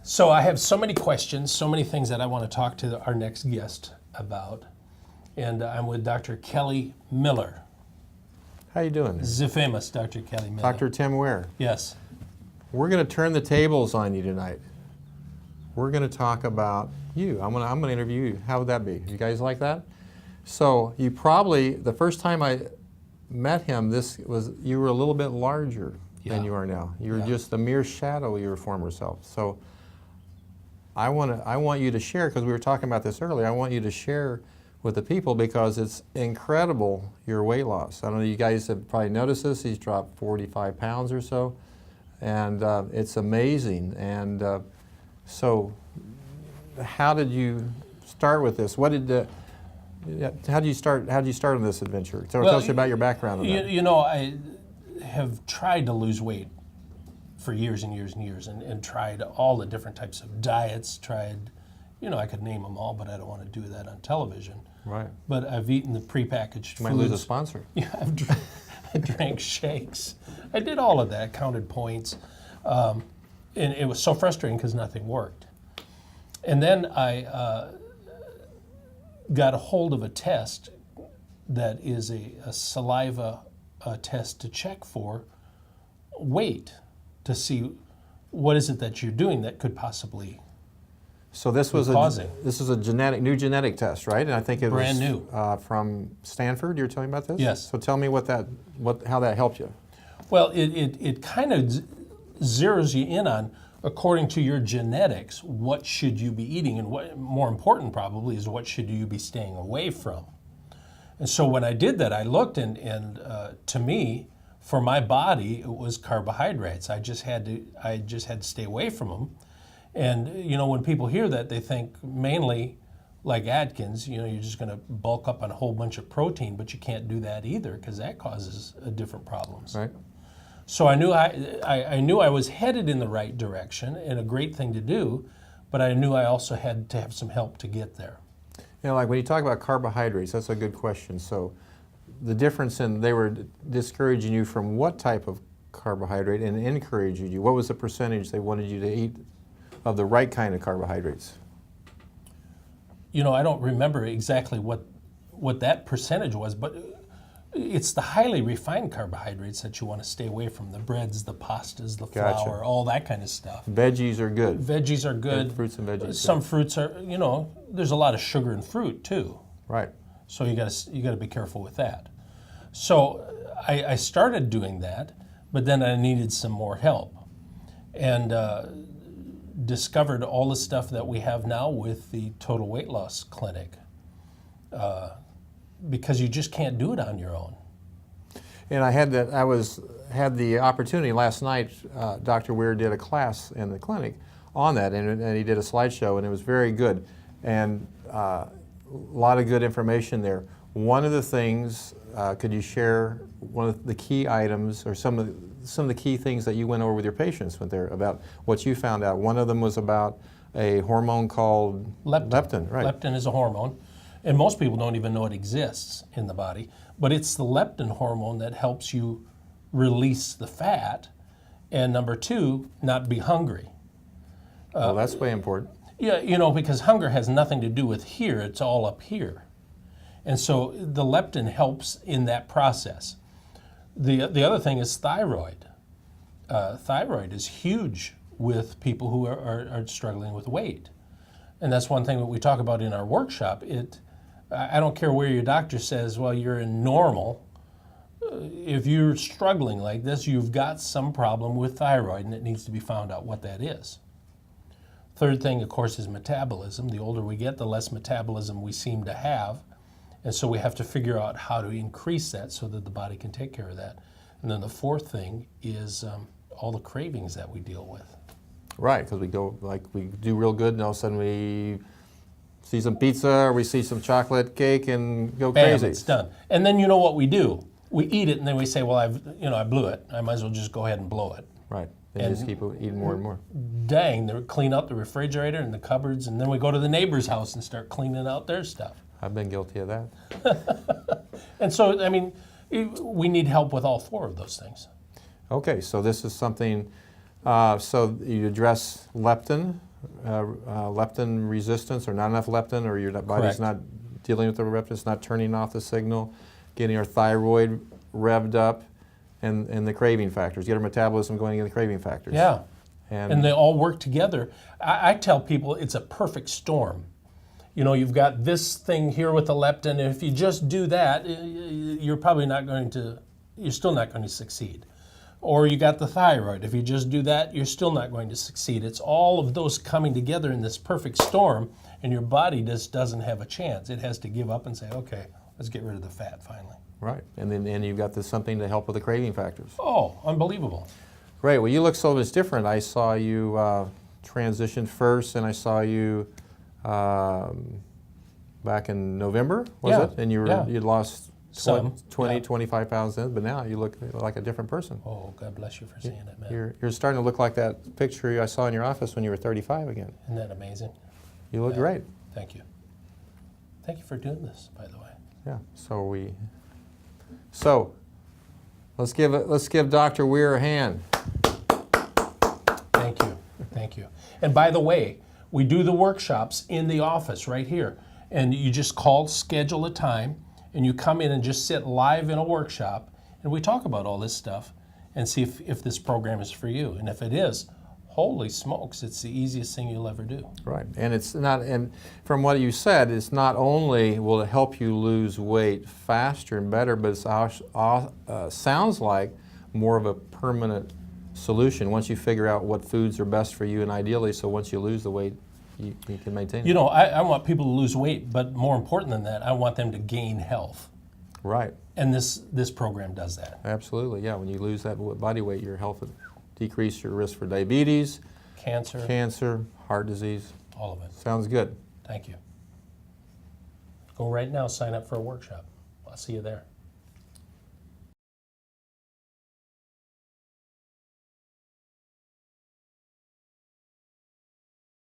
So I have so many questions, so many things that I want to talk to our next guest about. And I'm with Dr. Kelly Miller. How you doing? The famous Dr. Kelly Miller. Dr. Tim Weir. Yes. We're going to turn the tables on you tonight. We're going to talk about you. I'm going to interview you. How would that be? You guys like that? So you probably, the first time I met him, you were a little bit larger than you are now. You were just a mere shadow of your former self. So I want you to share, because we were talking about this earlier, I want you to share with the people because it's incredible, your weight loss. I don't know, you guys have probably noticed this. He's dropped 45 pounds or so, and it's amazing. And so how did you start with this? How did you start on this adventure? So tell us about your background. You know, I have tried to lose weight for years and years and years, and tried all the different types of diets, tried, you know, I could name them all, but I don't want to do that on television. Right. But I've eaten the prepackaged foods. You might lose a sponsor. Yeah, I drank shakes. I did all of that, counted points. And it was so frustrating because nothing worked. And then I got a hold of a test that is a saliva test to check for weight, to see what is it that you're doing that could possibly So this was a new genetic test, right? And I think it brand was new from Stanford. You're telling me about this? Yes. So tell me how that helped you. Well, it kind of zeroes you in on, according to your genetics, what should you be eating, and what more important probably is what should you be staying away from. And so when I did that, I looked and to me, for my body, it was carbohydrates. I just had to stay away from them. And you know, when people hear that, they think mainly like Atkins, you know, you're just going to bulk up on a whole bunch of protein, but you can't do that either because that causes different problems. Right. So I knew I was headed in the right direction, and a great thing to do, but I knew I also had to have some help to get there. You know, like when you talk about carbohydrates, that's a good question. So the difference they were discouraging you from what type of carbohydrate and encouraging you? What was the percentage they wanted you to eat of the right kind of carbohydrates? You know, I don't remember exactly what that percentage was, but it's the highly refined carbohydrates that you want to stay away from. The breads, the pastas, the flour, all that kind of stuff. Veggies are good. Veggies are good. And fruits and veggies. Some fruits are, you know, there's a lot of sugar in fruit too. Right. So you got to be careful with that. So I started doing that, but then I needed some more help, and discovered all the stuff that we have now with the Total Weight Loss Clinic, because you just can't do it on your own. And I had the opportunity last night. Dr. Weir did a class in the clinic on that, and he did a slideshow, and it was very good, and a lot of good information there. One of the things, could you share one of the key items or some of the key things that you went over with your patients went there about what you found out? One of them was about a hormone called leptin. Right. Leptin is a hormone, and most people don't even know it exists in the body, but it's the leptin hormone that helps you release the fat, and number two, not be hungry. Well, that's way important. Yeah, you know, because hunger has nothing to do with here, it's all up here. And so the leptin helps in that process. The other thing is thyroid. Thyroid is huge with people who are struggling with weight. And that's one thing that we talk about in our workshop. I don't care where your doctor says, well, you're in normal. If you're struggling like this, you've got some problem with thyroid, and it needs to be found out what that is. Third thing, of course, is metabolism. The older we get, the less metabolism we seem to have. And so we have to figure out how to increase that so that the body can take care of that. And then the fourth thing is all the cravings that we deal with. Right, because we do real good, and all of a sudden we see some pizza or we see some chocolate cake and go Bam, crazy. It's done. And then you know what we do? We eat it, and then we say, well, I blew it. I might as well just go ahead and blow it. Right. And just keep eating more and more. Dang, they clean out the refrigerator and the cupboards, and then we go to the neighbor's house and start cleaning out their stuff. I've been guilty of that. And so, I mean, we need help with all four of those things. Okay, so this is something, so you address leptin, leptin resistance or not enough leptin, or your body's Correct. not dealing with the leptin, it's not turning off the signal, getting our thyroid revved up, and the craving factors, get our metabolism going in the craving factors. Yeah. And they all work together. I tell people it's a perfect storm. You know, you've got this thing here with the leptin, and if you just do that, you're probably not going to, you're still not going to succeed. Or you got the thyroid. If you just do that, you're still not going to succeed. It's all of those coming together in this perfect storm, and your body just doesn't have a chance. It has to give up and say, okay, let's get rid of the fat finally. Right, and you've got something to help with the craving factors. Oh, unbelievable. Great, well you look so much different. I saw you transition first, and I saw you back in November, was Yeah, it? And you'd lost Some, 20, yeah. 25 pounds then, but now you look like a different person. Oh, God bless you for saying that, man. You're starting to look like that picture I saw in your office when you were 35 again. Isn't that amazing? You look Yeah. great. Thank you. Thank you for doing this, by the way. Yeah, so let's give Dr. Weir a hand. Thank you. Thank you. And by the way, we do the workshops in the office right here. And you just schedule a time, and you come in and just sit live in a workshop, and we talk about all this stuff and see if this program is for you. And if it is, holy smokes, it's the easiest thing you'll ever do. Right, and it's not. And from what you said, it's not only will it help you lose weight faster and better, but it sounds like more of a permanent solution once you figure out what foods are best for you, and ideally, so once you lose the weight, you can maintain it. You know, I want people to lose weight, but more important than that, I want them to gain health. Right. And this program does that. Absolutely, yeah. When you lose that body weight, your health will decrease your risk for diabetes, Cancer, heart disease. all of it. Sounds good. Thank you. Go right now, sign up for a workshop. I'll see you there.